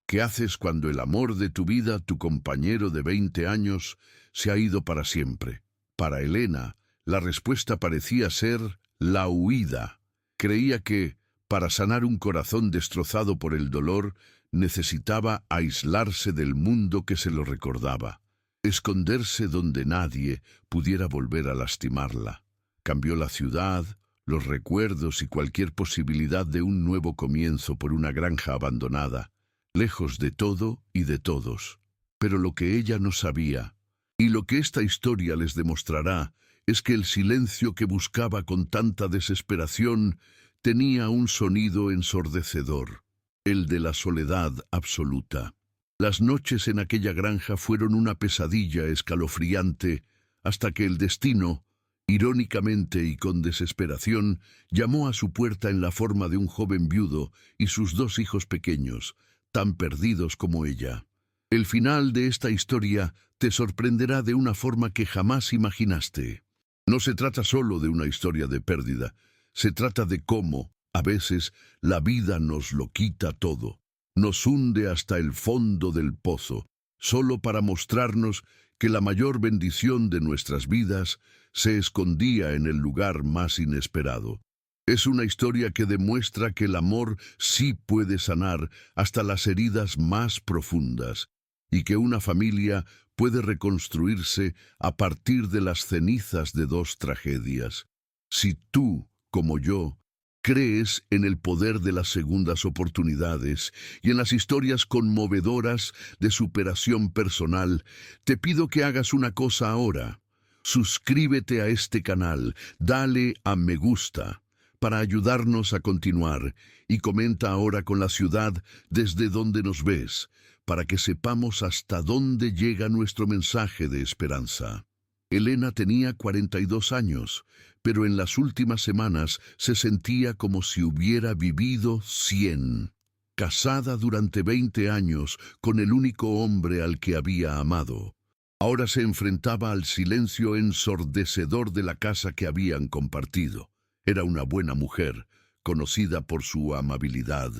¿Qué haces cuando el amor de tu vida, tu compañero de 20 años, se ha ido para siempre? Para Elena, la respuesta parecía ser la huida. Creía que, para sanar un corazón destrozado por el dolor, necesitaba aislarse del mundo que se lo recordaba, esconderse donde nadie pudiera volver a lastimarla. Cambió la ciudad, los recuerdos y cualquier posibilidad de un nuevo comienzo por una granja abandonada, lejos de todo y de todos. Pero lo que ella no sabía, y lo que esta historia les demostrará, es que el silencio que buscaba con tanta desesperación tenía un sonido ensordecedor, el de la soledad absoluta. Las noches en aquella granja fueron una pesadilla escalofriante hasta que el destino, irónicamente y con desesperación, llamó a su puerta en la forma de un joven viudo y sus 2 hijos pequeños, tan perdidos como ella. El final de esta historia te sorprenderá de una forma que jamás imaginaste. No se trata solo de una historia de pérdida, se trata de cómo, a veces, la vida nos lo quita todo, nos hunde hasta el fondo del pozo, solo para mostrarnos que la mayor bendición de nuestras vidas se escondía en el lugar más inesperado. Es una historia que demuestra que el amor sí puede sanar hasta las heridas más profundas, y que una familia puede reconstruirse a partir de las cenizas de 2 tragedias. Si tú, como yo, crees en el poder de las segundas oportunidades y en las historias conmovedoras de superación personal, te pido que hagas una cosa ahora. Suscríbete a este canal, dale a me gusta para ayudarnos a continuar y comenta ahora con la ciudad desde donde nos ves, para que sepamos hasta dónde llega nuestro mensaje de esperanza. Elena tenía 42 años, pero en las últimas semanas se sentía como si hubiera vivido 100. Casada durante 20 años con el único hombre al que había amado. Ahora se enfrentaba al silencio ensordecedor de la casa que habían compartido. Era una buena mujer, conocida por su amabilidad,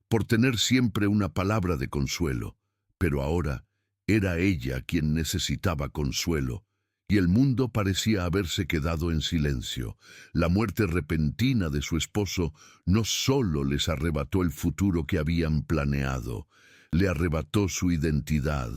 por tener siempre una palabra de consuelo. Pero ahora era ella quien necesitaba consuelo, y el mundo parecía haberse quedado en silencio. La muerte repentina de su esposo no solo les arrebató el futuro que habían planeado, le arrebató su identidad.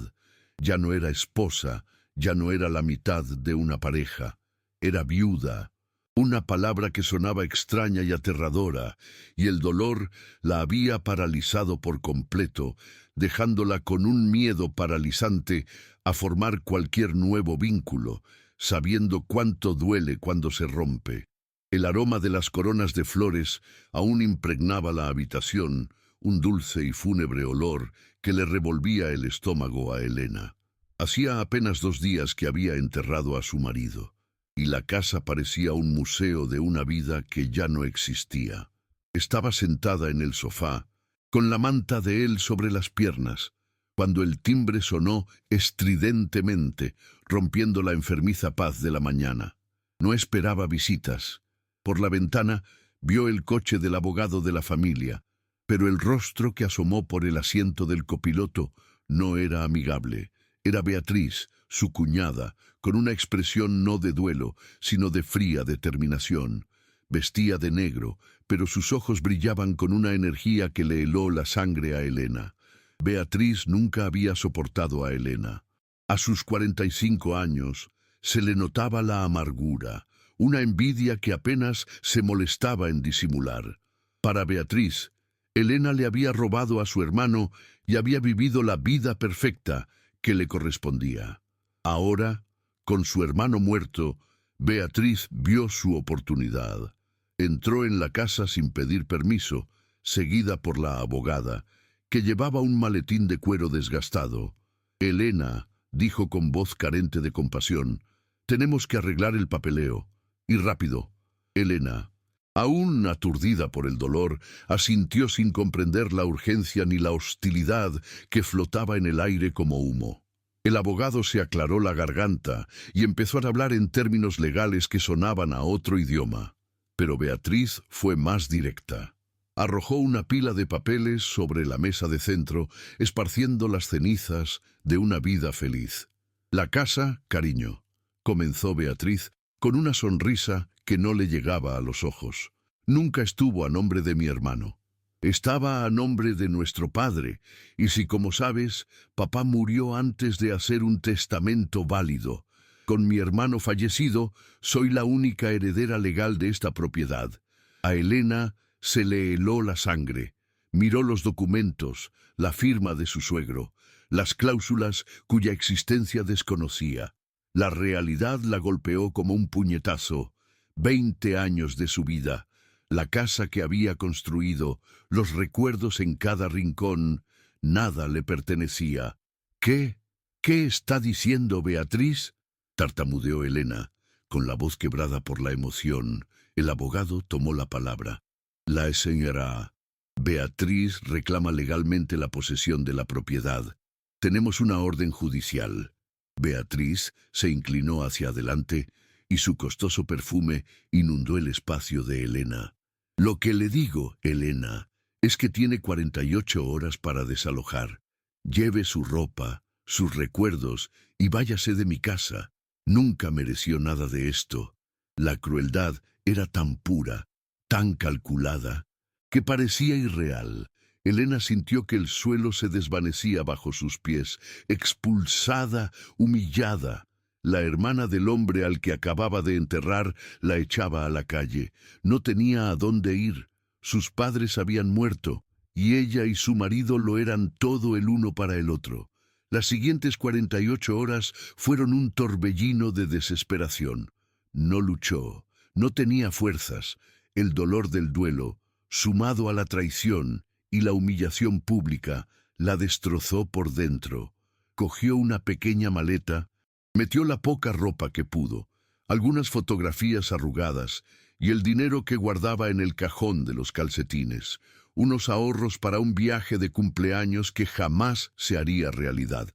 Ya no era esposa, ya no era la mitad de una pareja, era viuda. Una palabra que sonaba extraña y aterradora, y el dolor la había paralizado por completo, dejándola con un miedo paralizante a formar cualquier nuevo vínculo, sabiendo cuánto duele cuando se rompe. El aroma de las coronas de flores aún impregnaba la habitación, un dulce y fúnebre olor que le revolvía el estómago a Elena. Hacía apenas 2 días que había enterrado a su marido, y la casa parecía un museo de una vida que ya no existía. Estaba sentada en el sofá, con la manta de él sobre las piernas, cuando el timbre sonó estridentemente, rompiendo la enfermiza paz de la mañana. No esperaba visitas. Por la ventana vio el coche del abogado de la familia, pero el rostro que asomó por el asiento del copiloto no era amigable. Era Beatriz, su cuñada, con una expresión no de duelo, sino de fría determinación. Vestía de negro, pero sus ojos brillaban con una energía que le heló la sangre a Elena. Beatriz nunca había soportado a Elena. A sus 45 años se le notaba la amargura, una envidia que apenas se molestaba en disimular. Para Beatriz, Elena le había robado a su hermano y había vivido la vida perfecta que le correspondía. Ahora, con su hermano muerto, Beatriz vio su oportunidad. Entró en la casa sin pedir permiso, seguida por la abogada, que llevaba un maletín de cuero desgastado. «Elena», dijo con voz carente de compasión, «tenemos que arreglar el papeleo. Y rápido». Elena, aún aturdida por el dolor, asintió sin comprender la urgencia ni la hostilidad que flotaba en el aire como humo. El abogado se aclaró la garganta y empezó a hablar en términos legales que sonaban a otro idioma. Pero Beatriz fue más directa. Arrojó una pila de papeles sobre la mesa de centro, esparciendo las cenizas de una vida feliz. La casa, cariño, comenzó Beatriz, con una sonrisa que no le llegaba a los ojos. Nunca estuvo a nombre de mi hermano. Estaba a nombre de nuestro padre, y si, como sabes, papá murió antes de hacer un testamento válido. Con mi hermano fallecido, soy la única heredera legal de esta propiedad. A Elena se le heló la sangre. Miró los documentos, la firma de su suegro, las cláusulas cuya existencia desconocía. La realidad la golpeó como un puñetazo. 20 años de su vida, la casa que había construido, los recuerdos en cada rincón, nada le pertenecía. ¿Qué? ¿Qué está diciendo Beatriz?, tartamudeó Elena, con la voz quebrada por la emoción. El abogado tomó la palabra. La señora Beatriz reclama legalmente la posesión de la propiedad. Tenemos una orden judicial. Beatriz se inclinó hacia adelante y su costoso perfume inundó el espacio de Elena. Lo que le digo, Elena, es que tiene 48 horas para desalojar. Lleve su ropa, sus recuerdos y váyase de mi casa. Nunca mereció nada de esto. La crueldad era tan pura, tan calculada, que parecía irreal. Elena sintió que el suelo se desvanecía bajo sus pies, expulsada, humillada. La hermana del hombre al que acababa de enterrar la echaba a la calle. No tenía a dónde ir. Sus padres habían muerto, y ella y su marido lo eran todo el uno para el otro. Las siguientes 48 horas fueron un torbellino de desesperación. No luchó, no tenía fuerzas. El dolor del duelo, sumado a la traición y la humillación pública, la destrozó por dentro. Cogió una pequeña maleta, metió la poca ropa que pudo, algunas fotografías arrugadas y el dinero que guardaba en el cajón de los calcetines, unos ahorros para un viaje de cumpleaños que jamás se haría realidad.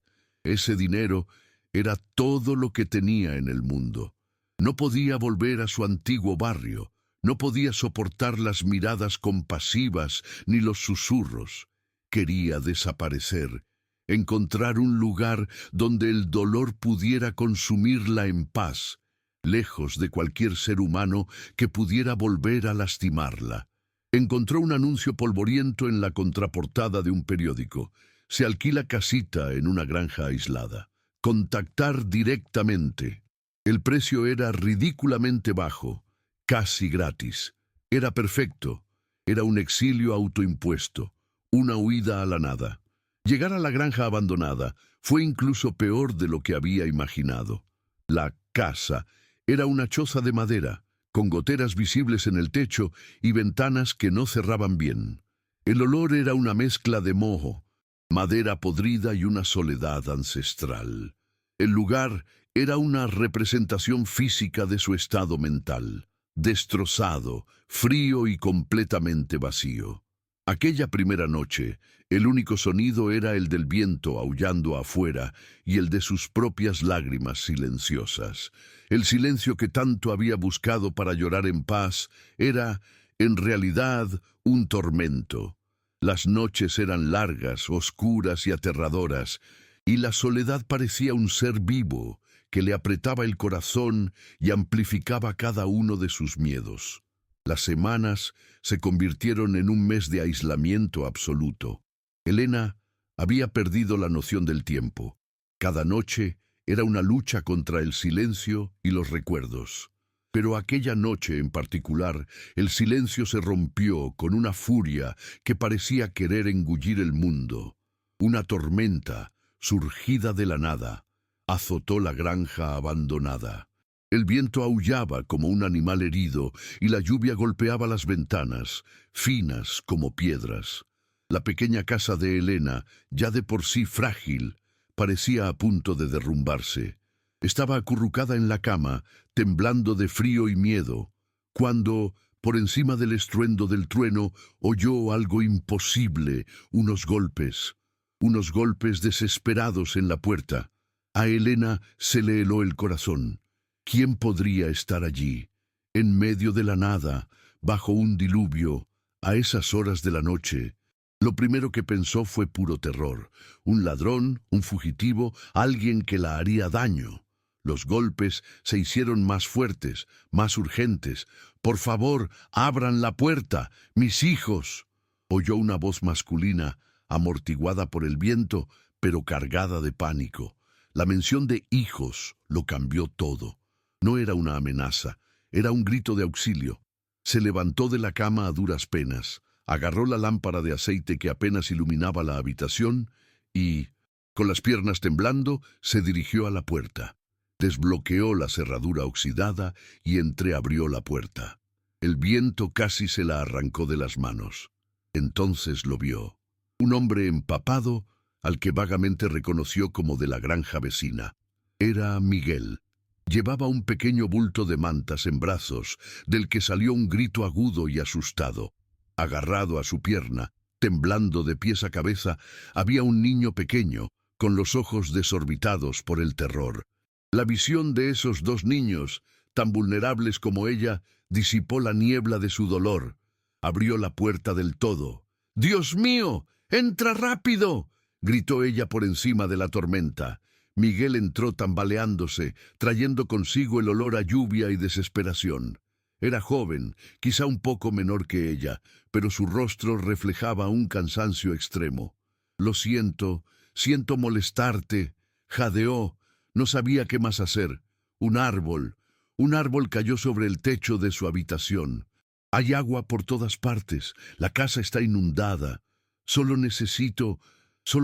Ese dinero era todo lo que tenía en el mundo. No podía volver a su antiguo barrio, no podía soportar las miradas compasivas ni los susurros. Quería desaparecer, encontrar un lugar donde el dolor pudiera consumirla en paz, lejos de cualquier ser humano que pudiera volver a lastimarla. Encontró un anuncio polvoriento en la contraportada de un periódico. Se alquila casita en una granja aislada. Contactar directamente. El precio era ridículamente bajo, casi gratis. Era perfecto. Era un exilio autoimpuesto, una huida a la nada. Llegar a la granja abandonada fue incluso peor de lo que había imaginado. La casa era una choza de madera, con goteras visibles en el techo y ventanas que no cerraban bien. El olor era una mezcla de moho, madera podrida y una soledad ancestral. El lugar era una representación física de su estado mental, destrozado, frío y completamente vacío. Aquella primera noche, el único sonido era el del viento aullando afuera y el de sus propias lágrimas silenciosas. El silencio que tanto había buscado para llorar en paz era, en realidad, un tormento. Las noches eran largas, oscuras y aterradoras, y la soledad parecía un ser vivo que le apretaba el corazón y amplificaba cada uno de sus miedos. Las semanas se convirtieron en un mes de aislamiento absoluto. Elena había perdido la noción del tiempo. Cada noche era una lucha contra el silencio y los recuerdos. Pero aquella noche en particular, el silencio se rompió con una furia que parecía querer engullir el mundo. Una tormenta, surgida de la nada, azotó la granja abandonada. El viento aullaba como un animal herido y la lluvia golpeaba las ventanas, finas como piedras. La pequeña casa de Elena, ya de por sí frágil, parecía a punto de derrumbarse. Estaba acurrucada en la cama, temblando de frío y miedo, cuando, por encima del estruendo del trueno, oyó algo imposible, unos golpes desesperados en la puerta. A Elena se le heló el corazón. ¿Quién podría estar allí, en medio de la nada, bajo un diluvio, A esas horas de la noche, lo primero que pensó fue puro terror. Un ladrón, un fugitivo, alguien que la haría daño. Los golpes se hicieron más fuertes, más urgentes. «Por favor, abran la puerta, mis hijos». Oyó una voz masculina, amortiguada por el viento, pero cargada de pánico. La mención de hijos lo cambió todo. No era una amenaza, era un grito de auxilio. Se levantó de la cama a duras penas, agarró la lámpara de aceite que apenas iluminaba la habitación y, con las piernas temblando, se dirigió a la puerta. Desbloqueó la cerradura oxidada y entreabrió la puerta. El viento casi se la arrancó de las manos. Entonces lo vio. Un hombre empapado, al que vagamente reconoció como de la granja vecina. Era Miguel. Llevaba un pequeño bulto de mantas en brazos, del que salió un grito agudo y asustado. Agarrado a su pierna, temblando de pies a cabeza, había un niño pequeño, con los ojos desorbitados por el terror. La visión de esos dos niños, tan vulnerables como ella, disipó la niebla de su dolor. Abrió la puerta del todo. «¡Dios mío! ¡Entra rápido!», gritó ella por encima de la tormenta. Miguel entró tambaleándose, trayendo consigo el olor a lluvia y desesperación. Era joven, quizá un poco menor que ella, pero su rostro reflejaba un cansancio extremo. «Lo siento molestarte», jadeó. No sabía qué más hacer. Un árbol cayó sobre el techo de su habitación. «Hay agua por todas partes, la casa está inundada. Solo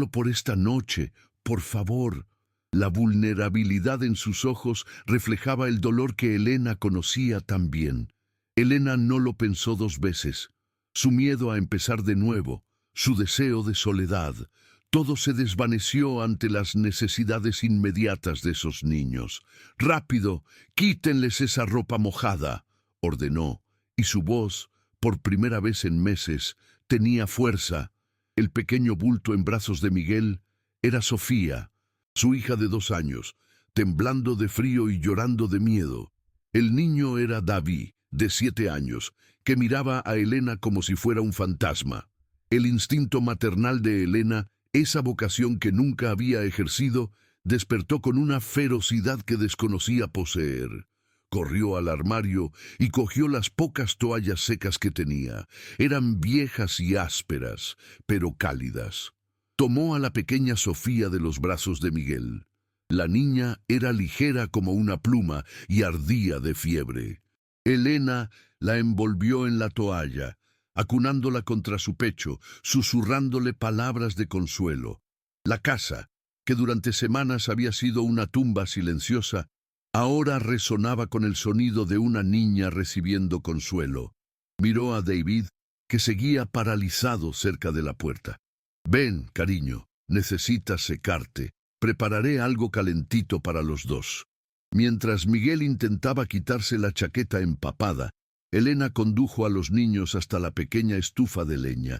por esta noche, por favor». La vulnerabilidad en sus ojos reflejaba el dolor que Elena conocía tan bien. Elena no lo pensó dos veces. Su miedo a empezar de nuevo, su deseo de soledad, todo se desvaneció ante las necesidades inmediatas de esos niños. «¡Rápido! ¡Quítenles esa ropa mojada!», ordenó, y su voz, por primera vez en meses, tenía fuerza. El pequeño bulto en brazos de Miguel era Sofía, su hija de 2 años, temblando de frío y llorando de miedo. El niño era David, de 7 años, que miraba a Elena como si fuera un fantasma. El instinto maternal de Elena, esa vocación que nunca había ejercido, despertó con una ferocidad que desconocía poseer. Corrió al armario y cogió las pocas toallas secas que tenía. Eran viejas y ásperas, pero cálidas. Tomó a la pequeña Sofía de los brazos de Miguel. La niña era ligera como una pluma y ardía de fiebre. Elena la envolvió en la toalla, acunándola contra su pecho, susurrándole palabras de consuelo. La casa, que durante semanas había sido una tumba silenciosa, ahora resonaba con el sonido de una niña recibiendo consuelo. Miró a David, que seguía paralizado cerca de la puerta. «Ven, cariño, necesitas secarte. Prepararé algo calentito para los dos». Mientras Miguel intentaba quitarse la chaqueta empapada, Elena condujo a los niños hasta la pequeña estufa de leña,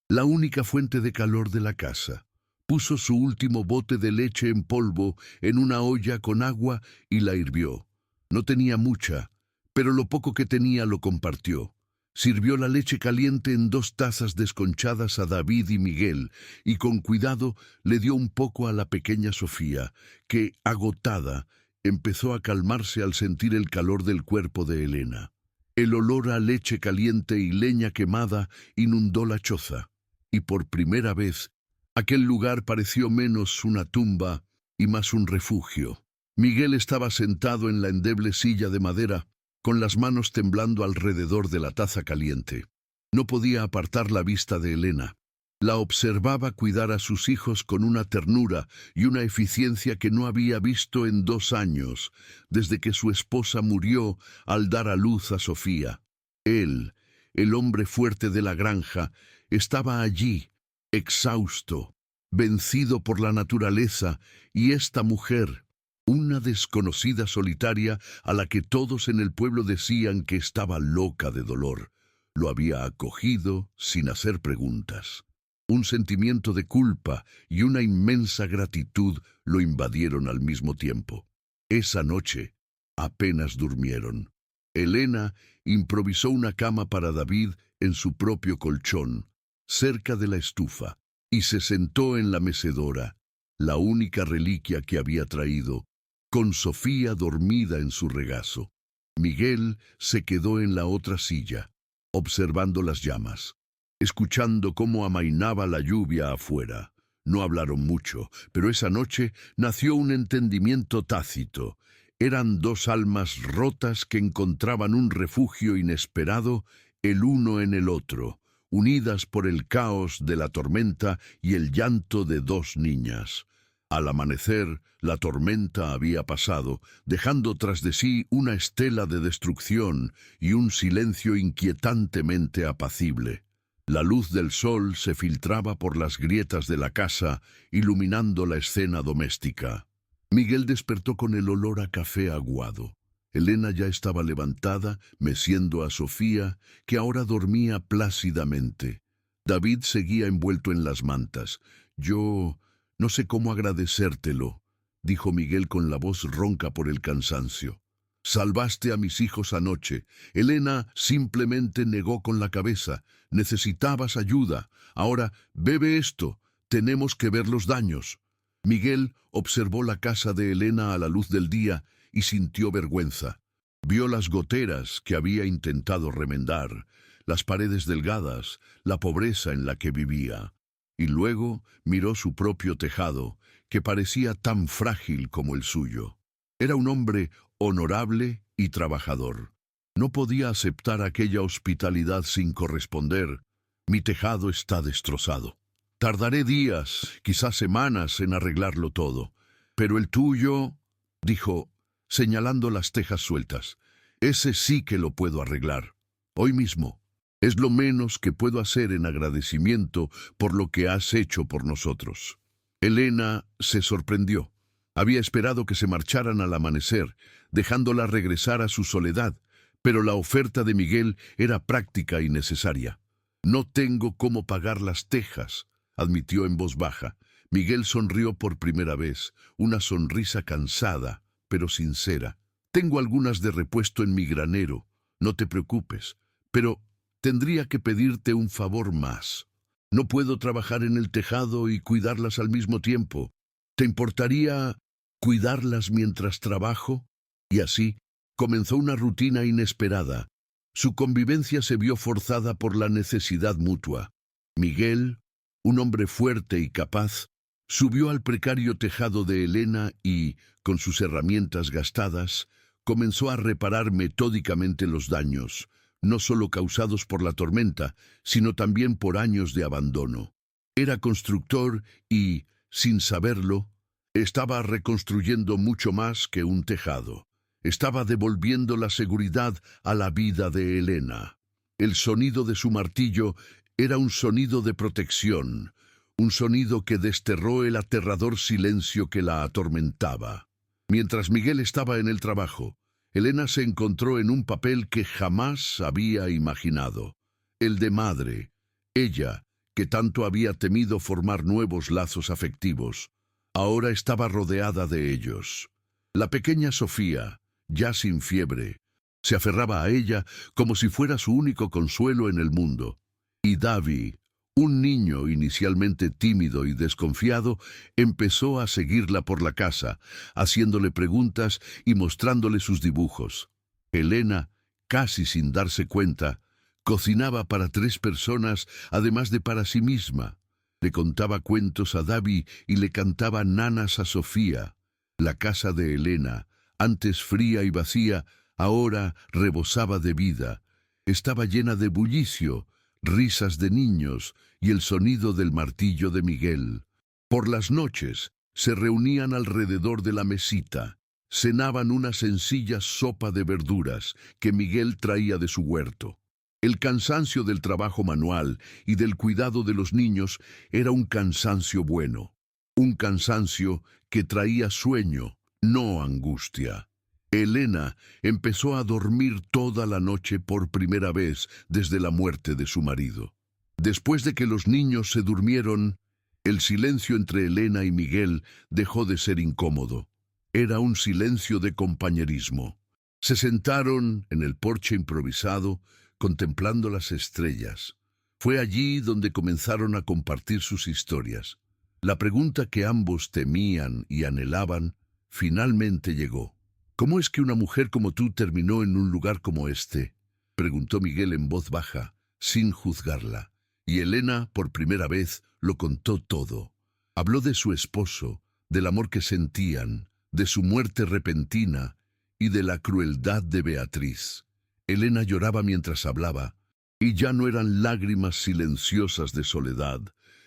la única fuente de calor de la casa. Puso su último bote de leche en polvo en una olla con agua y la hirvió. No tenía mucha, pero lo poco que tenía lo compartió. Sirvió la leche caliente en 2 tazas desconchadas a David y Miguel, y con cuidado le dio un poco a la pequeña Sofía, que, agotada, empezó a calmarse al sentir el calor del cuerpo de Elena. El olor a leche caliente y leña quemada inundó la choza, y por primera vez aquel lugar pareció menos una tumba y más un refugio. Miguel estaba sentado en la endeble silla de madera, con las manos temblando alrededor de la taza caliente. No podía apartar la vista de Elena. La observaba cuidar a sus hijos con una ternura y una eficiencia que no había visto en 2 años, desde que su esposa murió al dar a luz a Sofía. Él, el hombre fuerte de la granja, estaba allí, exhausto, vencido por la naturaleza, y esta mujer, una desconocida solitaria a la que todos en el pueblo decían que estaba loca de dolor, lo había acogido sin hacer preguntas. Un sentimiento de culpa y una inmensa gratitud lo invadieron al mismo tiempo. Esa noche apenas durmieron. Elena improvisó una cama para David en su propio colchón, cerca de la estufa, y se sentó en la mecedora, la única reliquia que había traído, con Sofía dormida en su regazo. Miguel se quedó en la otra silla, observando las llamas, escuchando cómo amainaba la lluvia afuera. No hablaron mucho, pero esa noche nació un entendimiento tácito. Eran dos almas rotas que encontraban un refugio inesperado el uno en el otro, unidas por el caos de la tormenta y el llanto de dos niñas. Al amanecer, la tormenta había pasado, dejando tras de sí una estela de destrucción y un silencio inquietantemente apacible. La luz del sol se filtraba por las grietas de la casa, iluminando la escena doméstica. Miguel despertó con el olor a café aguado. Elena ya estaba levantada, meciendo a Sofía, que ahora dormía plácidamente. David seguía envuelto en las mantas. «Yo no sé cómo agradecértelo», dijo Miguel con la voz ronca por el cansancio. «Salvaste a mis hijos anoche. Elena simplemente negó con la cabeza. Necesitabas ayuda. Ahora, bebe esto. Tenemos que ver los daños». Miguel observó la casa de Elena a la luz del día y sintió vergüenza. Vio las goteras que había intentado remendar, las paredes delgadas, la pobreza en la que vivía. Y luego miró su propio tejado, que parecía tan frágil como el suyo. Era un hombre honorable y trabajador. No podía aceptar aquella hospitalidad sin corresponder. «Mi tejado está destrozado. Tardaré días, quizás semanas, en arreglarlo todo. Pero el tuyo», dijo, señalando las tejas sueltas, «ese sí que lo puedo arreglar. Hoy mismo. Es lo menos que puedo hacer en agradecimiento por lo que has hecho por nosotros». Elena se sorprendió. Había esperado que se marcharan al amanecer, dejándola regresar a su soledad, pero la oferta de Miguel era práctica y necesaria. «No tengo cómo pagar las tejas», admitió en voz baja. Miguel sonrió por primera vez, una sonrisa cansada, pero sincera. «Tengo algunas de repuesto en mi granero, no te preocupes, pero tendría que pedirte un favor más. No puedo trabajar en el tejado y cuidarlas al mismo tiempo. ¿Te importaría cuidarlas mientras trabajo?» Y así comenzó una rutina inesperada. Su convivencia se vio forzada por la necesidad mutua. Miguel, un hombre fuerte y capaz, subió al precario tejado de Elena y, con sus herramientas gastadas, comenzó a reparar metódicamente los daños, no solo causados por la tormenta, sino también por años de abandono. Era constructor y, sin saberlo, estaba reconstruyendo mucho más que un tejado. Estaba devolviendo la seguridad a la vida de Elena. El sonido de su martillo era un sonido de protección, un sonido que desterró el aterrador silencio que la atormentaba. Mientras Miguel estaba en el trabajo, Elena se encontró en un papel que jamás había imaginado, el de madre. Ella, que tanto había temido formar nuevos lazos afectivos, ahora estaba rodeada de ellos. La pequeña Sofía, ya sin fiebre, se aferraba a ella como si fuera su único consuelo en el mundo. Y David, un niño inicialmente tímido y desconfiado, empezó a seguirla por la casa, haciéndole preguntas y mostrándole sus dibujos. Elena, casi sin darse cuenta, cocinaba para 3 personas, además de para sí misma. Le contaba cuentos a David y le cantaba nanas a Sofía. La casa de Elena, antes fría y vacía, ahora rebosaba de vida. Estaba llena de bullicio, risas de niños y el sonido del martillo de Miguel. Por las noches se reunían alrededor de la mesita. Cenaban una sencilla sopa de verduras que Miguel traía de su huerto. El cansancio del trabajo manual y del cuidado de los niños era un cansancio bueno, un cansancio que traía sueño, no angustia. Elena empezó a dormir toda la noche por primera vez desde la muerte de su marido. Después de que los niños se durmieron, el silencio entre Elena y Miguel dejó de ser incómodo. Era un silencio de compañerismo. Se sentaron en el porche improvisado, contemplando las estrellas. Fue allí donde comenzaron a compartir sus historias. La pregunta que ambos temían y anhelaban finalmente llegó. ¿Cómo es que una mujer como tú terminó en un lugar como este?, preguntó Miguel en voz baja, sin juzgarla. Y Elena, por primera vez, lo contó todo. Habló de su esposo, del amor que sentían, de su muerte repentina y de la crueldad de Beatriz. Elena lloraba mientras hablaba, y ya no eran lágrimas silenciosas de soledad,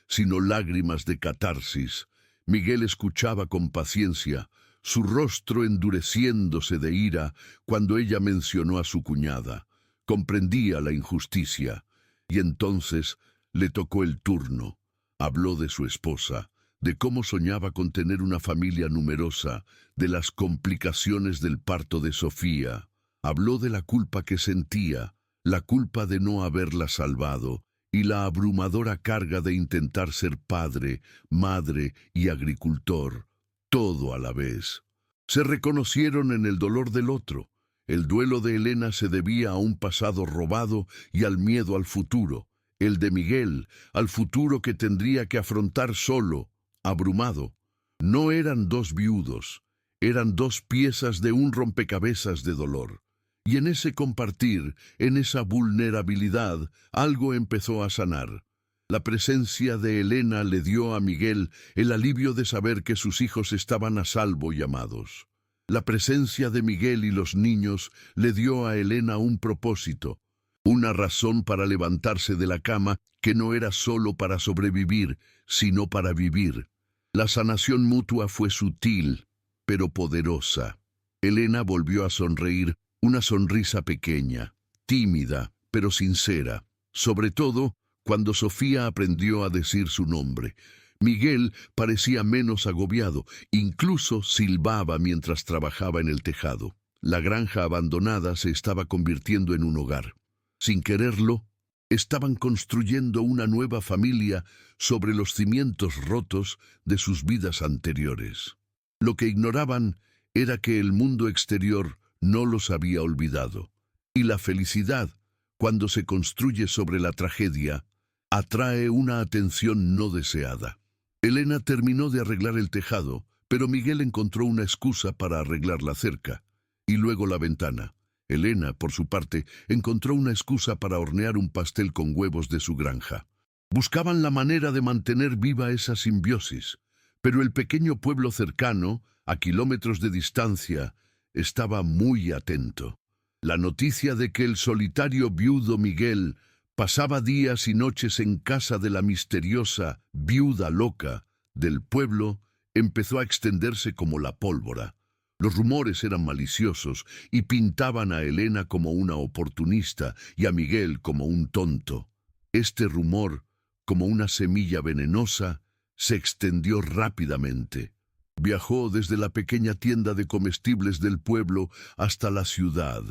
sino lágrimas de catarsis. Miguel escuchaba con paciencia, su rostro endureciéndose de ira cuando ella mencionó a su cuñada. Comprendía la injusticia, y entonces le tocó el turno. Habló de su esposa, de cómo soñaba con tener una familia numerosa, de las complicaciones del parto de Sofía. Habló de la culpa que sentía, la culpa de no haberla salvado, y la abrumadora carga de intentar ser padre, madre y agricultor, todo a la vez. Se reconocieron en el dolor del otro. El duelo de Elena se debía a un pasado robado y al miedo al futuro. El de Miguel, al futuro que tendría que afrontar solo, abrumado. No eran dos viudos, eran dos piezas de un rompecabezas de dolor. Y en ese compartir, en esa vulnerabilidad, algo empezó a sanar. La presencia de Elena le dio a Miguel el alivio de saber que sus hijos estaban a salvo y amados. La presencia de Miguel y los niños le dio a Elena un propósito, una razón para levantarse de la cama que no era solo para sobrevivir, sino para vivir. La sanación mutua fue sutil, pero poderosa. Elena volvió a sonreír, una sonrisa pequeña, tímida, pero sincera, sobre todo cuando Sofía aprendió a decir su nombre. Miguel parecía menos agobiado, incluso silbaba mientras trabajaba en el tejado. La granja abandonada se estaba convirtiendo en un hogar. Sin quererlo, estaban construyendo una nueva familia sobre los cimientos rotos de sus vidas anteriores. Lo que ignoraban era que el mundo exterior no los había olvidado. Y la felicidad, cuando se construye sobre la tragedia, atrae una atención no deseada. Elena terminó de arreglar el tejado, pero Miguel encontró una excusa para arreglar la cerca, y luego la ventana. Elena, por su parte, encontró una excusa para hornear un pastel con huevos de su granja. Buscaban la manera de mantener viva esa simbiosis, pero el pequeño pueblo cercano, a kilómetros de distancia, estaba muy atento. La noticia de que el solitario viudo Miguel pasaba días y noches en casa de la misteriosa viuda loca del pueblo empezó a extenderse como la pólvora. Los rumores eran maliciosos y pintaban a Elena como una oportunista y a Miguel como un tonto. Este rumor, como una semilla venenosa, se extendió rápidamente. Viajó desde la pequeña tienda de comestibles del pueblo hasta la ciudad,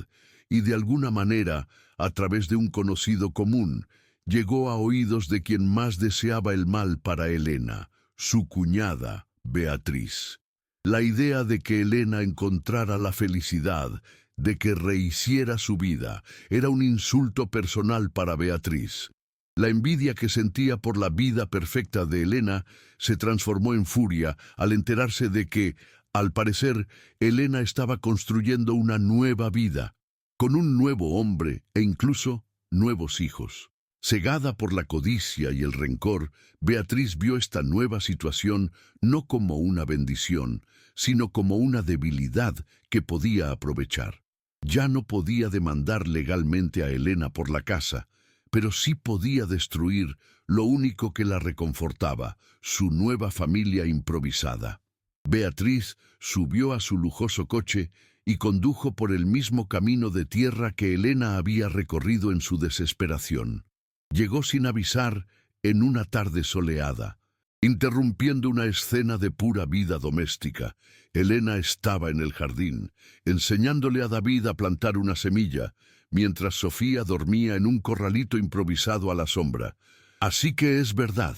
y de alguna manera, a través de un conocido común, llegó a oídos de quien más deseaba el mal para Elena, su cuñada, Beatriz. La idea de que Elena encontrara la felicidad, de que rehiciera su vida, era un insulto personal para Beatriz. La envidia que sentía por la vida perfecta de Elena se transformó en furia al enterarse de que, al parecer, Elena estaba construyendo una nueva vida, con un nuevo hombre e incluso nuevos hijos. Cegada por la codicia y el rencor, Beatriz vio esta nueva situación no como una bendición, sino como una debilidad que podía aprovechar. Ya no podía demandar legalmente a Elena por la casa, pero sí podía destruir lo único que la reconfortaba, su nueva familia improvisada. Beatriz subió a su lujoso coche y condujo por el mismo camino de tierra que Elena había recorrido en su desesperación. Llegó sin avisar en una tarde soleada, interrumpiendo una escena de pura vida doméstica. Elena estaba en el jardín, enseñándole a David a plantar una semilla, mientras Sofía dormía en un corralito improvisado a la sombra. Así que es verdad.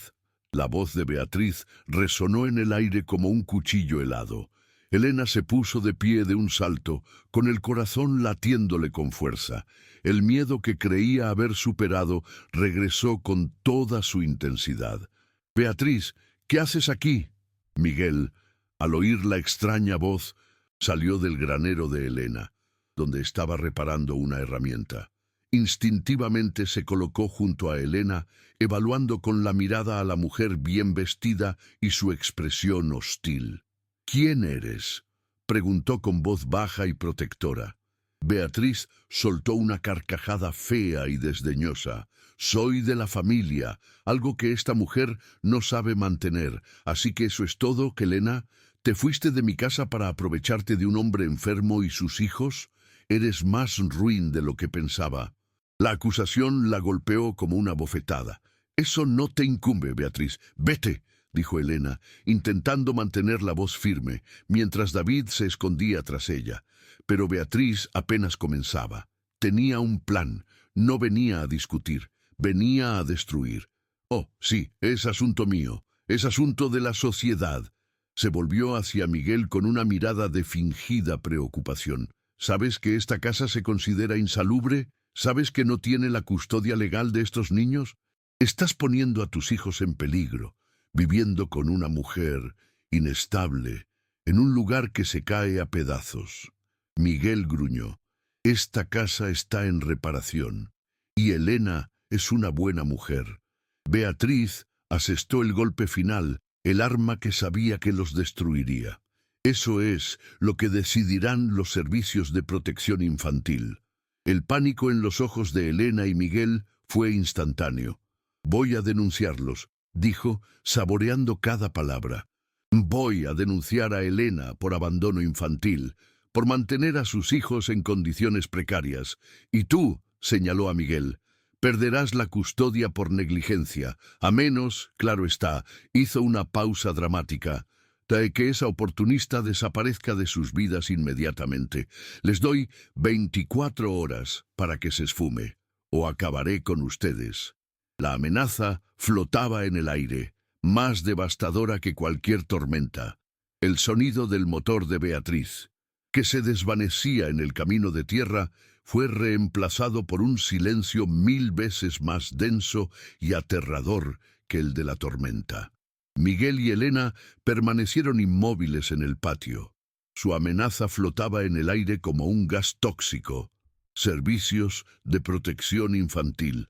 La voz de Beatriz resonó en el aire como un cuchillo helado. Elena se puso de pie de un salto, con el corazón latiéndole con fuerza. El miedo que creía haber superado regresó con toda su intensidad. «Beatriz, ¿qué haces aquí?» Miguel, al oír la extraña voz, salió del granero de Elena, donde estaba reparando una herramienta. Instintivamente se colocó junto a Elena, evaluando con la mirada a la mujer bien vestida y su expresión hostil. «¿Quién eres?», preguntó con voz baja y protectora. Beatriz soltó una carcajada fea y desdeñosa. «Soy de la familia, algo que esta mujer no sabe mantener. Así que eso es todo, Elena. ¿Te fuiste de mi casa para aprovecharte de un hombre enfermo y sus hijos? Eres más ruin de lo que pensaba». La acusación la golpeó como una bofetada. «Eso no te incumbe, Beatriz. Vete», dijo Elena, intentando mantener la voz firme, mientras David se escondía tras ella. Pero Beatriz apenas comenzaba. Tenía un plan. No venía a discutir. Venía a destruir. «Oh, sí, es asunto mío. Es asunto de la sociedad». Se volvió hacia Miguel con una mirada de fingida preocupación. «¿Sabes que esta casa se considera insalubre? ¿Sabes que no tiene la custodia legal de estos niños? Estás poniendo a tus hijos en peligro, viviendo con una mujer inestable, en un lugar que se cae a pedazos». Miguel gruñó. «Esta casa está en reparación, y Elena es una buena mujer». Beatriz asestó el golpe final, el arma que sabía que los destruiría. «Eso es lo que decidirán los servicios de protección infantil». El pánico en los ojos de Elena y Miguel fue instantáneo. «Voy a denunciarlos», dijo, saboreando cada palabra. «Voy a denunciar a Elena por abandono infantil, por mantener a sus hijos en condiciones precarias. Y tú», señaló a Miguel, «perderás la custodia por negligencia, a menos, claro está», hizo una pausa dramática, «de que esa oportunista desaparezca de sus vidas inmediatamente. Les doy 24 horas para que se esfume, o acabaré con ustedes». La amenaza flotaba en el aire, más devastadora que cualquier tormenta. El sonido del motor de Beatriz, que se desvanecía en el camino de tierra, fue reemplazado por un silencio 1000 veces más denso y aterrador que el de la tormenta. Miguel y Elena permanecieron inmóviles en el patio. Su amenaza flotaba en el aire como un gas tóxico. «Servicios de protección infantil».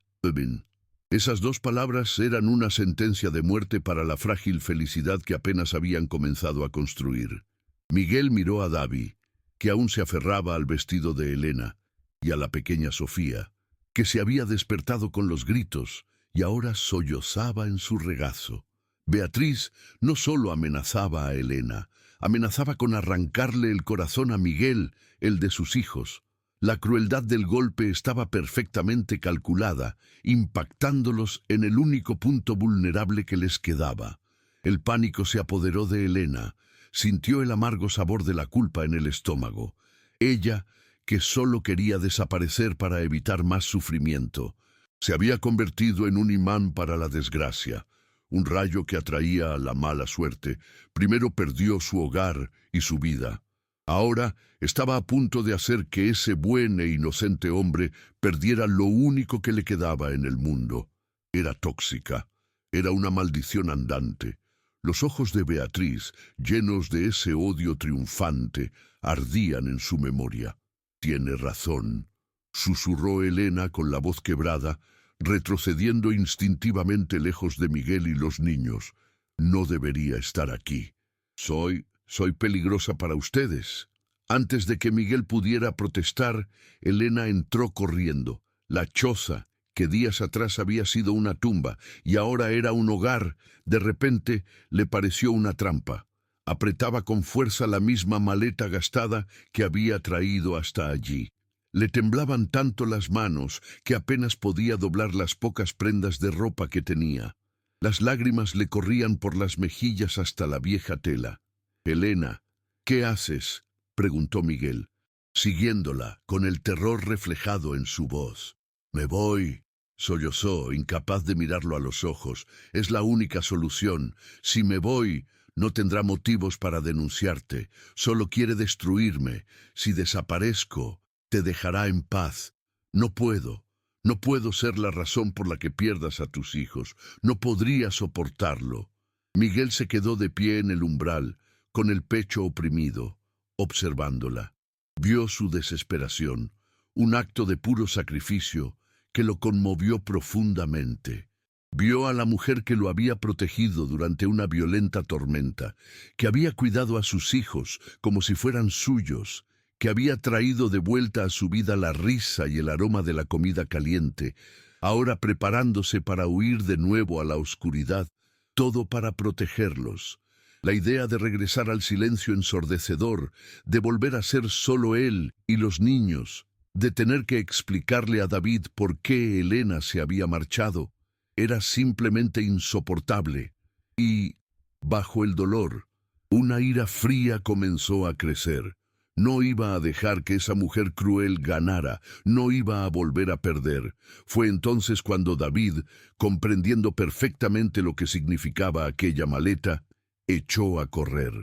Esas dos palabras eran una sentencia de muerte para la frágil felicidad que apenas habían comenzado a construir. Miguel miró a David, que aún se aferraba al vestido de Elena, y a la pequeña Sofía, que se había despertado con los gritos y ahora sollozaba en su regazo. Beatriz no solo amenazaba a Elena, amenazaba con arrancarle el corazón a Miguel, el de sus hijos. La crueldad del golpe estaba perfectamente calculada, impactándolos en el único punto vulnerable que les quedaba. El pánico se apoderó de Elena. Sintió el amargo sabor de la culpa en el estómago. Ella, que solo quería desaparecer para evitar más sufrimiento, se había convertido en un imán para la desgracia. Un rayo que atraía a la mala suerte. Primero perdió su hogar y su vida. Ahora estaba a punto de hacer que ese buen e inocente hombre perdiera lo único que le quedaba en el mundo. Era tóxica. Era una maldición andante. Los ojos de Beatriz, llenos de ese odio triunfante, ardían en su memoria. «Tiene razón», susurró Elena con la voz quebrada, retrocediendo instintivamente lejos de Miguel y los niños. «No debería estar aquí. Soy peligrosa para ustedes». Antes de que Miguel pudiera protestar, Elena entró corriendo. La choza, que días atrás había sido una tumba y ahora era un hogar, de repente le pareció una trampa. Apretaba con fuerza la misma maleta gastada que había traído hasta allí. Le temblaban tanto las manos que apenas podía doblar las pocas prendas de ropa que tenía. Las lágrimas le corrían por las mejillas hasta la vieja tela. «Elena, ¿qué haces?», preguntó Miguel, siguiéndola, con el terror reflejado en su voz. «Me voy», sollozó, incapaz de mirarlo a los ojos. «Es la única solución. Si me voy, No tendrá motivos para denunciarte. Solo quiere destruirme. Si desaparezco, te dejará en paz. No puedo. No puedo ser la razón por la que pierdas a tus hijos. No podría soportarlo. Miguel se quedó de pie en el umbral, con el pecho oprimido, observándola. Vio su desesperación, un acto de puro sacrificio que lo conmovió profundamente. Vio a la mujer que lo había protegido durante una violenta tormenta, que había cuidado a sus hijos como si fueran suyos, que había traído de vuelta a su vida la risa y el aroma de la comida caliente, ahora preparándose para huir de nuevo a la oscuridad, todo para protegerlos. La idea de regresar al silencio ensordecedor, de volver a ser solo él y los niños, de tener que explicarle a David por qué Elena se había marchado, era simplemente insoportable. Y, bajo el dolor, una ira fría comenzó a crecer. No iba a dejar que esa mujer cruel ganara, no iba a volver a perder. Fue entonces cuando David, comprendiendo perfectamente lo que significaba aquella maleta, echó a correr.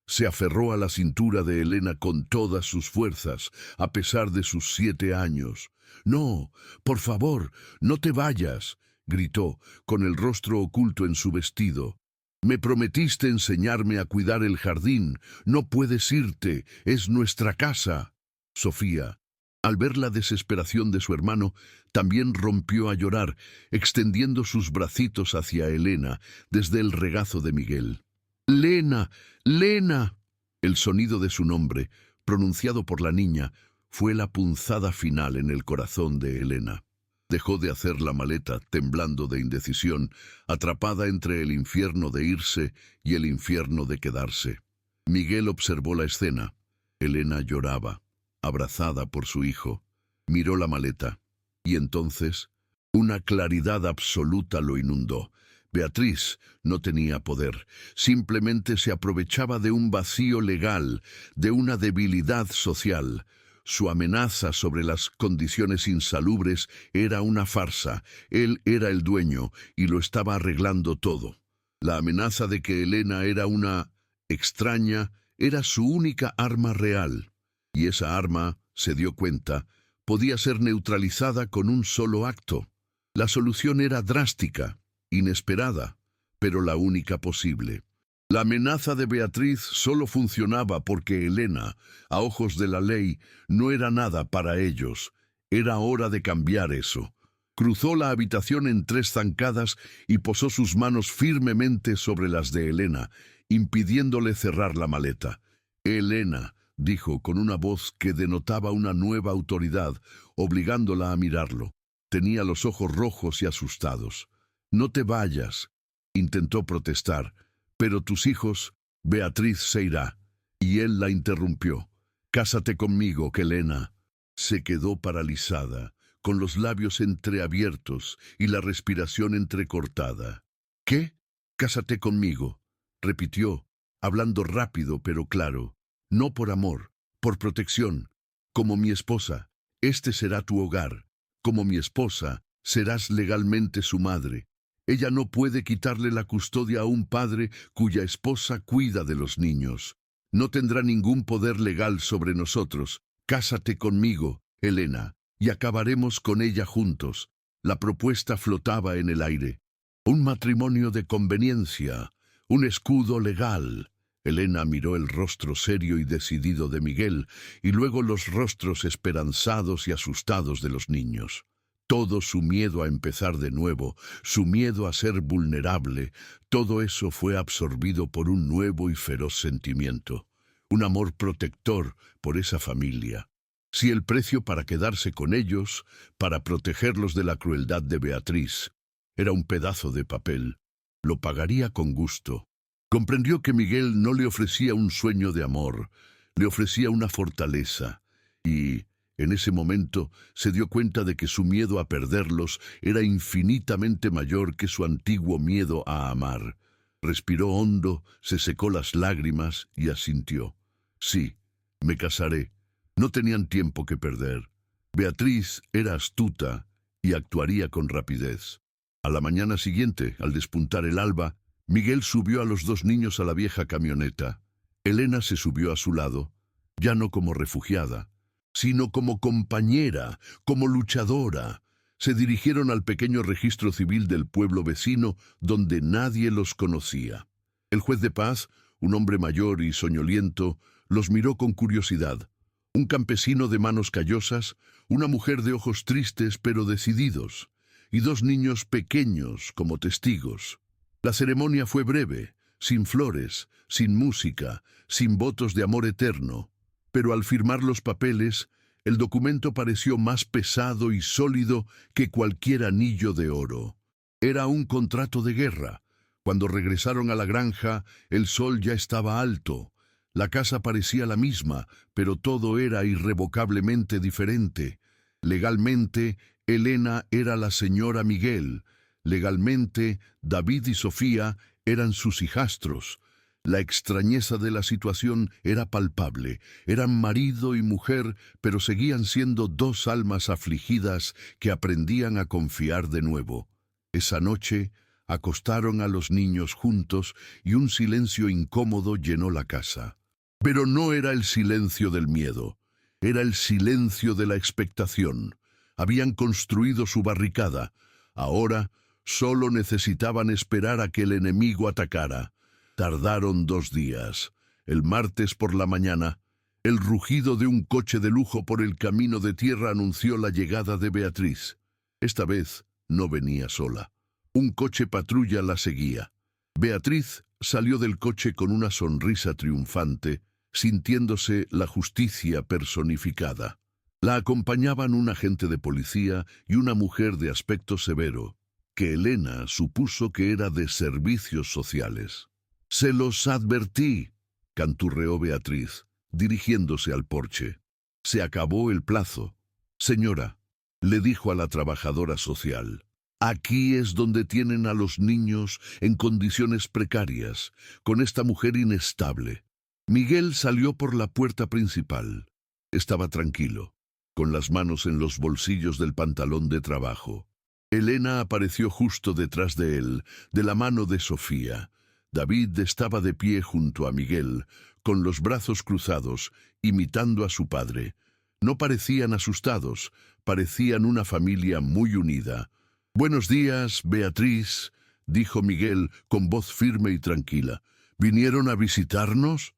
Se aferró a la cintura de Elena con todas sus fuerzas, a pesar de sus 7 años. «No, por favor, no te vayas», gritó, con el rostro oculto en su vestido. «Me prometiste enseñarme a cuidar el jardín. No puedes irte, es nuestra casa». Sofía, al ver la desesperación de su hermano, también rompió a llorar, extendiendo sus bracitos hacia Elena desde el regazo de Miguel. «Lena, Lena». El sonido de su nombre, pronunciado por la niña, fue la punzada final en el corazón de Elena. Dejó de hacer la maleta, temblando de indecisión, atrapada entre el infierno de irse y el infierno de quedarse. Miguel observó la escena. Elena lloraba, abrazada por su hijo. Miró la maleta, y entonces una claridad absoluta lo inundó. Beatriz no tenía poder, simplemente se aprovechaba de un vacío legal, de una debilidad social. Su amenaza sobre las condiciones insalubres era una farsa. Él era el dueño y lo estaba arreglando todo. La amenaza de que Elena era una extraña era su única arma real. Y esa arma, se dio cuenta, podía ser neutralizada con un solo acto. La solución era drástica, inesperada, pero la única posible. La amenaza de Beatriz solo funcionaba porque Elena, a ojos de la ley, no era nada para ellos. Era hora de cambiar eso. Cruzó la habitación en 3 zancadas y posó sus manos firmemente sobre las de Elena, impidiéndole cerrar la maleta. «Elena», dijo con una voz que denotaba una nueva autoridad, obligándola a mirarlo. Tenía los ojos rojos y asustados. «No te vayas», intentó protestar. «Pero tus hijos, Beatriz se irá». Y él la interrumpió. «Cásate conmigo, Elena». Se quedó paralizada, con los labios entreabiertos y la respiración entrecortada. «¿Qué? Cásate conmigo», repitió, hablando rápido pero claro. «No por amor, por protección. Como mi esposa, este será tu hogar. Como mi esposa, serás legalmente su madre. Ella no puede quitarle la custodia a un padre cuya esposa cuida de los niños. No tendrá ningún poder legal sobre nosotros. Cásate conmigo, Elena, y acabaremos con ella juntos». La propuesta flotaba en el aire. Un matrimonio de conveniencia, un escudo legal. Elena miró el rostro serio y decidido de Miguel, y luego los rostros esperanzados y asustados de los niños. Todo su miedo a empezar de nuevo, su miedo a ser vulnerable, todo eso fue absorbido por un nuevo y feroz sentimiento, un amor protector por esa familia. Si el precio para quedarse con ellos, para protegerlos de la crueldad de Beatriz, era un pedazo de papel, lo pagaría con gusto. Comprendió que Miguel no le ofrecía un sueño de amor, le ofrecía una fortaleza, y en ese momento se dio cuenta de que su miedo a perderlos era infinitamente mayor que su antiguo miedo a amar. Respiró hondo, se secó las lágrimas y asintió. «Sí, me casaré». No tenían tiempo que perder. Beatriz era astuta y actuaría con rapidez. A la mañana siguiente, al despuntar el alba, Miguel subió a los dos niños a la vieja camioneta. Elena se subió a su lado, ya no como refugiada, sino como compañera, como luchadora. Se dirigieron al pequeño registro civil del pueblo vecino, donde nadie los conocía. El juez de paz, un hombre mayor y soñoliento, los miró con curiosidad. Un campesino de manos callosas, una mujer de ojos tristes pero decididos, y dos niños pequeños como testigos. La ceremonia fue breve, sin flores, sin música, sin votos de amor eterno. Pero al firmar los papeles, el documento pareció más pesado y sólido que cualquier anillo de oro. Era un contrato de guerra. Cuando regresaron a la granja, el sol ya estaba alto. La casa parecía la misma, pero todo era irrevocablemente diferente. Legalmente, Elena era la señora Miguel. Legalmente, David y Sofía eran sus hijastros. La extrañeza de la situación era palpable. Eran marido y mujer, pero seguían siendo dos almas afligidas que aprendían a confiar de nuevo. Esa noche, acostaron a los niños juntos y un silencio incómodo llenó la casa. Pero no era el silencio del miedo, era el silencio de la expectación. Habían construido su barricada. Ahora solo necesitaban esperar a que el enemigo atacara. Tardaron 2 días. El martes por la mañana, el rugido de un coche de lujo por el camino de tierra anunció la llegada de Beatriz. Esta vez no venía sola. Un coche patrulla la seguía. Beatriz salió del coche con una sonrisa triunfante, sintiéndose la justicia personificada. La acompañaban un agente de policía y una mujer de aspecto severo, que Elena supuso que era de servicios sociales. «Se los advertí», canturreó Beatriz, dirigiéndose al porche. «Se acabó el plazo». «Señora», le dijo a la trabajadora social, «aquí es donde tienen a los niños en condiciones precarias, con esta mujer inestable». Miguel salió por la puerta principal. Estaba tranquilo, con las manos en los bolsillos del pantalón de trabajo. Elena apareció justo detrás de él, de la mano de Sofía. David estaba de pie junto a Miguel, con los brazos cruzados, imitando a su padre. No parecían asustados, parecían una familia muy unida. «Buenos días, Beatriz», dijo Miguel con voz firme y tranquila. «¿Vinieron a visitarnos?»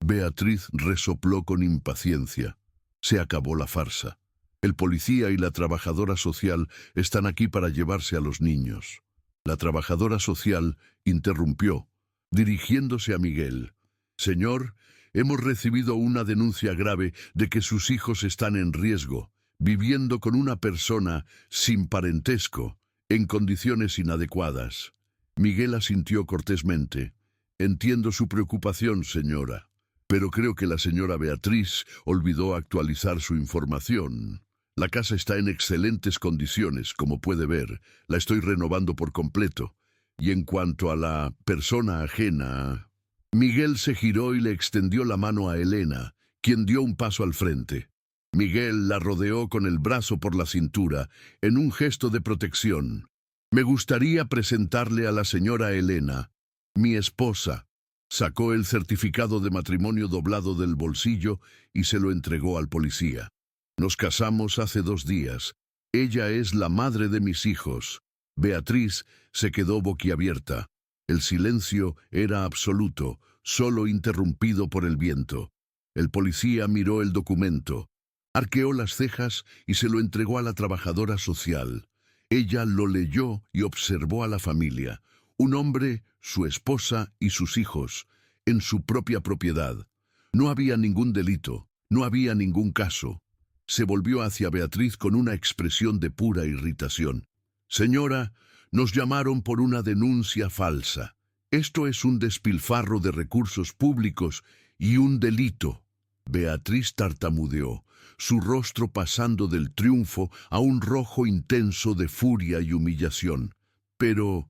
Beatriz resopló con impaciencia. Se acabó la farsa. El policía y la trabajadora social están aquí para llevarse a los niños. La trabajadora social interrumpió, dirigiéndose a Miguel. «Señor, hemos recibido una denuncia grave de que sus hijos están en riesgo, viviendo con una persona sin parentesco, en condiciones inadecuadas». Miguel asintió cortésmente. «Entiendo su preocupación, señora, pero creo que la señora Beatriz olvidó actualizar su información. La casa está en excelentes condiciones, como puede ver. La estoy renovando por completo. Y en cuanto a la persona ajena...» Miguel se giró y le extendió la mano a Elena, quien dio un paso al frente. Miguel la rodeó con el brazo por la cintura, en un gesto de protección. «Me gustaría presentarle a la señora Elena, mi esposa». Sacó el certificado de matrimonio doblado del bolsillo y se lo entregó al policía. «Nos casamos hace 2 días. Ella es la madre de mis hijos». Beatriz se quedó boquiabierta. El silencio era absoluto, solo interrumpido por el viento. El policía miró el documento, arqueó las cejas y se lo entregó a la trabajadora social. Ella lo leyó y observó a la familia. Un hombre, su esposa y sus hijos, en su propia propiedad. No había ningún delito, no había ningún caso. Se volvió hacia Beatriz con una expresión de pura irritación. «Señora, nos llamaron por una denuncia falsa. Esto es un despilfarro de recursos públicos y un delito». Beatriz tartamudeó, su rostro pasando del triunfo a un rojo intenso de furia y humillación. Pero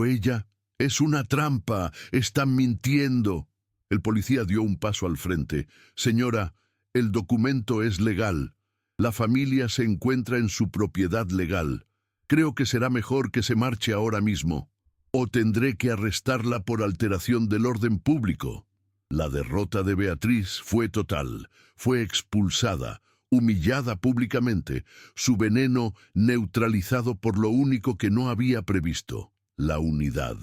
ella... «Es una trampa, están mintiendo». El policía dio un paso al frente. «Señora, el documento es legal. La familia se encuentra en su propiedad legal. Creo que será mejor que se marche ahora mismo». o tendré que arrestarla por alteración del orden público. La derrota de Beatriz fue total, fue expulsada, humillada públicamente, su veneno neutralizado por lo único que no había previsto, la unidad.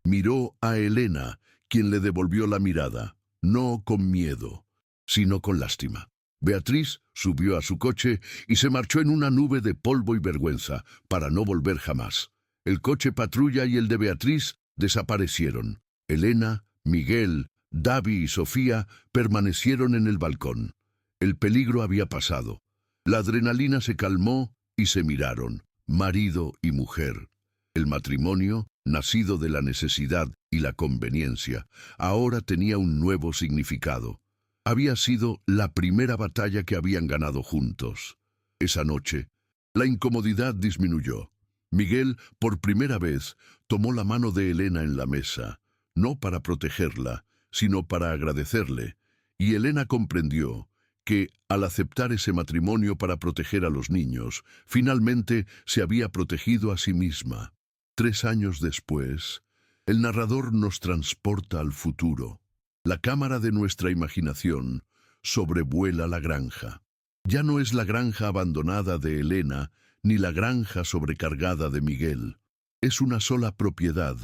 Miró a Elena, quien le devolvió la mirada, no con miedo, sino con lástima. Beatriz subió a su coche y se marchó en una nube de polvo y vergüenza, para no volver jamás. El coche patrulla y el de Beatriz desaparecieron. Elena, Miguel, Davi y Sofía permanecieron en el balcón. El peligro había pasado. La adrenalina se calmó y se miraron, marido y mujer. El matrimonio, nacido de la necesidad y la conveniencia, ahora tenía un nuevo significado. Había sido la primera batalla que habían ganado juntos. Esa noche, la incomodidad disminuyó. Miguel, por primera vez, tomó la mano de Elena en la mesa, no para protegerla, sino para agradecerle, y Elena comprendió que, al aceptar ese matrimonio para proteger a los niños, finalmente se había protegido a sí misma. 3 años después, el narrador nos transporta al futuro. La cámara de nuestra imaginación sobrevuela la granja. Ya no es la granja abandonada de Elena, ni la granja sobrecargada de Miguel. Es una sola propiedad,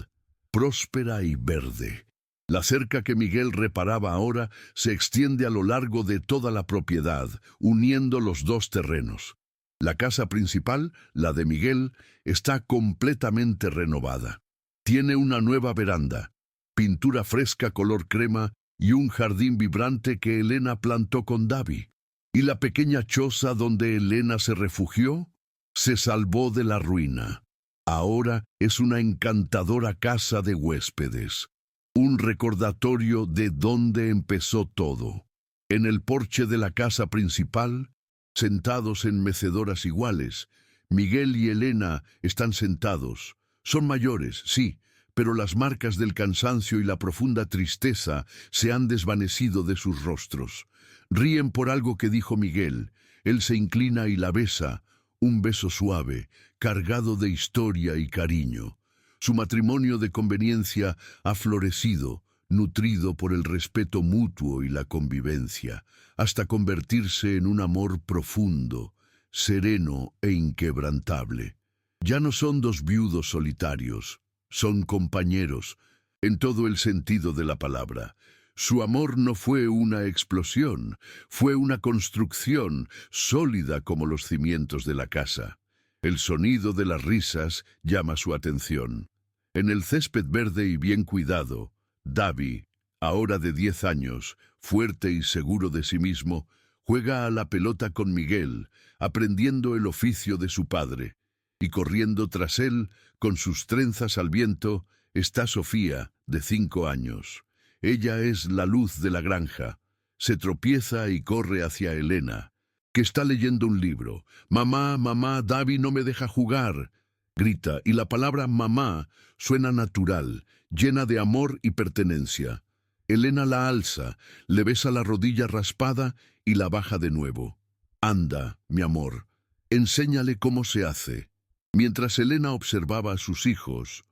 próspera y verde. La cerca que Miguel reparaba ahora se extiende a lo largo de toda la propiedad, uniendo los dos terrenos. La casa principal, la de Miguel, está completamente renovada. Tiene una nueva veranda, pintura fresca color crema y un jardín vibrante que Elena plantó con Davi. Y la pequeña choza donde Elena se refugió se salvó de la ruina. Ahora es una encantadora casa de huéspedes. Un recordatorio de dónde empezó todo. En el porche de la casa principal, sentados en mecedoras iguales, Miguel y Elena están sentados. Son mayores, sí, pero las marcas del cansancio y la profunda tristeza se han desvanecido de sus rostros. Ríen por algo que dijo Miguel. Él se inclina y la besa, un beso suave, cargado de historia y cariño. Su matrimonio de conveniencia ha florecido, nutrido por el respeto mutuo y la convivencia, hasta convertirse en un amor profundo, sereno e inquebrantable. Ya no son dos viudos solitarios, son compañeros, en todo el sentido de la palabra. Su amor no fue una explosión, fue una construcción sólida como los cimientos de la casa. El sonido de las risas llama su atención. En el césped verde y bien cuidado, Davi, ahora de 10 años, fuerte y seguro de sí mismo, juega a la pelota con Miguel, aprendiendo el oficio de su padre. Y corriendo tras él, con sus trenzas al viento, está Sofía, de 5 años. Ella es la luz de la granja. Se tropieza y corre hacia Elena, que está leyendo un libro. «Mamá, mamá, Davi no me deja jugar», grita, y la palabra mamá suena natural, llena de amor y pertenencia. Elena la alza, le besa la rodilla raspada y la baja de nuevo. «Anda, mi amor, enséñale cómo se hace». Mientras Elena observaba a sus hijos,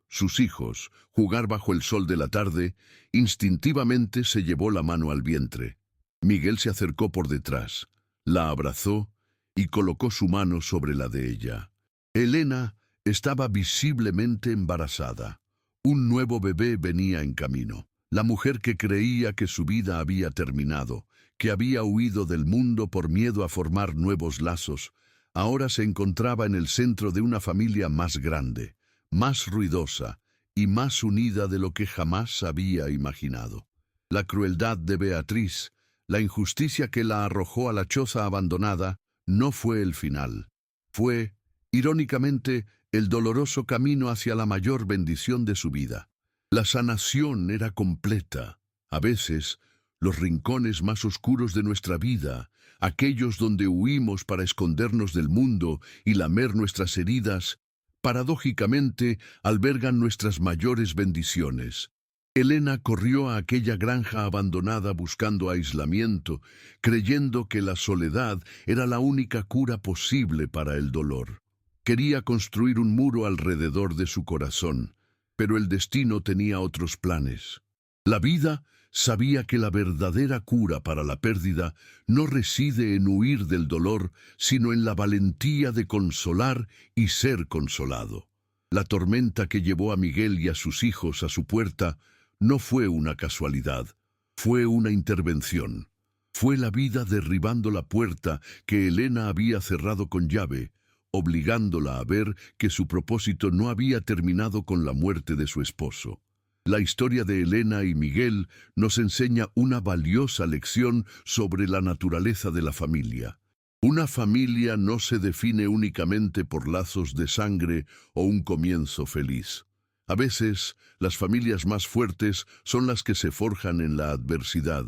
jugar bajo el sol de la tarde, instintivamente se llevó la mano al vientre. Miguel se acercó por detrás, la abrazó y colocó su mano sobre la de ella. Elena estaba visiblemente embarazada. Un nuevo bebé venía en camino. La mujer que creía que su vida había terminado, que había huido del mundo por miedo a formar nuevos lazos, ahora se encontraba en el centro de una familia más grande, más ruidosa y más unida de lo que jamás había imaginado. La crueldad de Beatriz, la injusticia que la arrojó a la choza abandonada, no fue el final. Fue, irónicamente, el doloroso camino hacia la mayor bendición de su vida. La sanación era completa. A veces, los rincones más oscuros de nuestra vida, aquellos donde huimos para escondernos del mundo y lamer nuestras heridas, paradójicamente albergan nuestras mayores bendiciones. Elena corrió a aquella granja abandonada buscando aislamiento, creyendo que la soledad era la única cura posible para el dolor. Quería construir un muro alrededor de su corazón, Pero el destino tenía otros planes. La vida sabía que la verdadera cura para la pérdida no reside en huir del dolor, sino en la valentía de consolar y ser consolado. La tormenta que llevó a Miguel y a sus hijos a su puerta no fue una casualidad, fue una intervención. Fue la vida derribando la puerta que Elena había cerrado con llave, obligándola a ver que su propósito no había terminado con la muerte de su esposo. La historia de Elena y Miguel nos enseña una valiosa lección sobre la naturaleza de la familia. Una familia no se define únicamente por lazos de sangre o un comienzo feliz. A veces, las familias más fuertes son las que se forjan en la adversidad,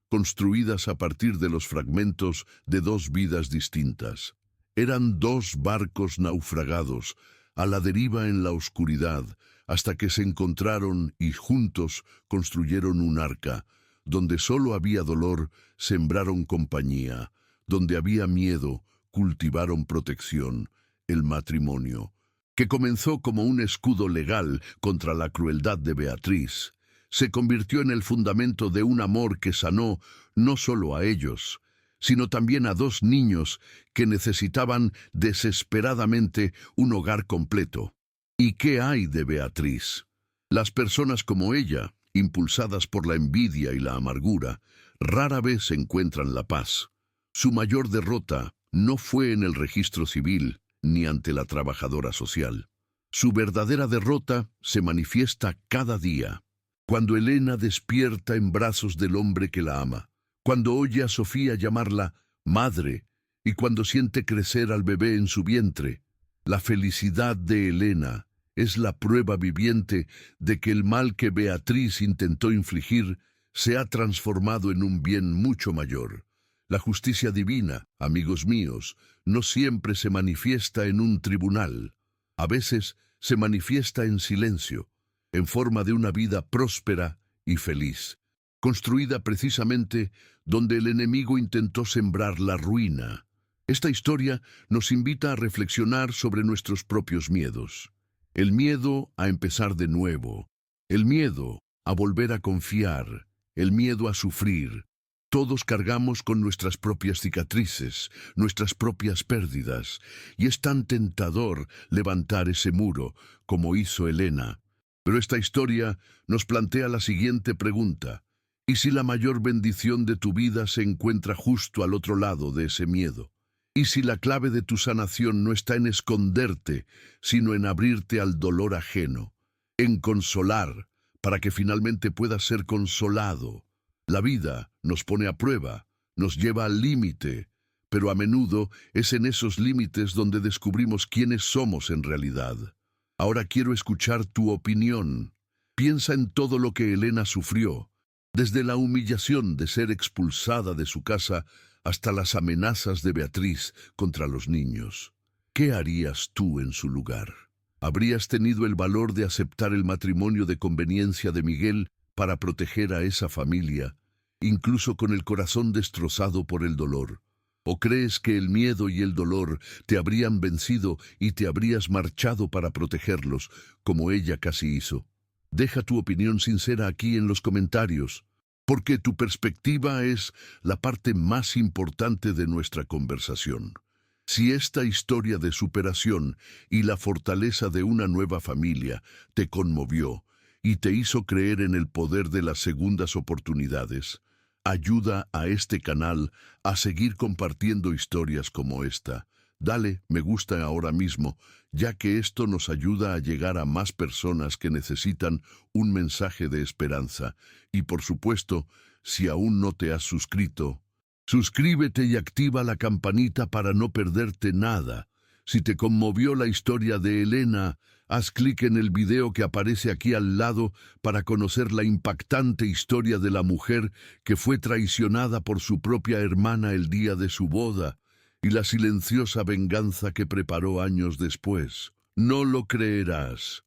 construidas a partir de los fragmentos de dos vidas distintas. Eran dos barcos naufragados, a la deriva en la oscuridad, hasta que se encontraron y juntos construyeron un arca. Donde solo había dolor, sembraron compañía. Donde había miedo, cultivaron protección, el matrimonio, que comenzó como un escudo legal contra la crueldad de Beatriz, se convirtió en el fundamento de un amor que sanó no solo a ellos, sino también a dos niños que necesitaban desesperadamente un hogar completo. ¿Y qué hay de Beatriz? Las personas como ella, impulsadas por la envidia y la amargura, rara vez encuentran la paz. Su mayor derrota no fue en el registro civil ni ante la trabajadora social. Su verdadera derrota se manifiesta cada día, cuando Elena despierta en brazos del hombre que la ama, cuando oye a Sofía llamarla madre y cuando siente crecer al bebé en su vientre. La felicidad de Elena es la prueba viviente de que el mal que Beatriz intentó infligir se ha transformado en un bien mucho mayor. La justicia divina, amigos míos, no siempre se manifiesta en un tribunal. A veces se manifiesta en silencio, en forma de una vida próspera y feliz, construida precisamente donde el enemigo intentó sembrar la ruina. Esta historia nos invita a reflexionar sobre nuestros propios miedos. El miedo a empezar de nuevo, el miedo a volver a confiar, el miedo a sufrir. Todos cargamos con nuestras propias cicatrices, nuestras propias pérdidas, y es tan tentador levantar ese muro, como hizo Elena. Pero esta historia nos plantea la siguiente pregunta: ¿y si la mayor bendición de tu vida se encuentra justo al otro lado de ese miedo? ¿Y si la clave de tu sanación no está en esconderte, sino en abrirte al dolor ajeno, en consolar, para que finalmente puedas ser consolado? La vida nos pone a prueba, nos lleva al límite, pero a menudo es en esos límites donde descubrimos quiénes somos en realidad. Ahora quiero escuchar tu opinión. Piensa en todo lo que Elena sufrió, desde la humillación de ser expulsada de su casa hasta las amenazas de Beatriz contra los niños. ¿Qué harías tú en su lugar? ¿Habrías tenido el valor de aceptar el matrimonio de conveniencia de Miguel para proteger a esa familia, incluso con el corazón destrozado por el dolor? ¿O crees que el miedo y el dolor te habrían vencido y te habrías marchado para protegerlos, como ella casi hizo? Deja tu opinión sincera aquí en los comentarios, porque tu perspectiva es la parte más importante de nuestra conversación. Si esta historia de superación y la fortaleza de una nueva familia te conmovió y te hizo creer en el poder de las segundas oportunidades, ayuda a este canal a seguir compartiendo historias como esta. Dale me gusta ahora mismo, ya que esto nos ayuda a llegar a más personas que necesitan un mensaje de esperanza. Y por supuesto, si aún no te has suscrito, suscríbete y activa la campanita para no perderte nada. Si te conmovió la historia de Elena, haz clic en el video que aparece aquí al lado para conocer la impactante historia de la mujer que fue traicionada por su propia hermana el día de su boda y la silenciosa venganza que preparó años después. No lo creerás,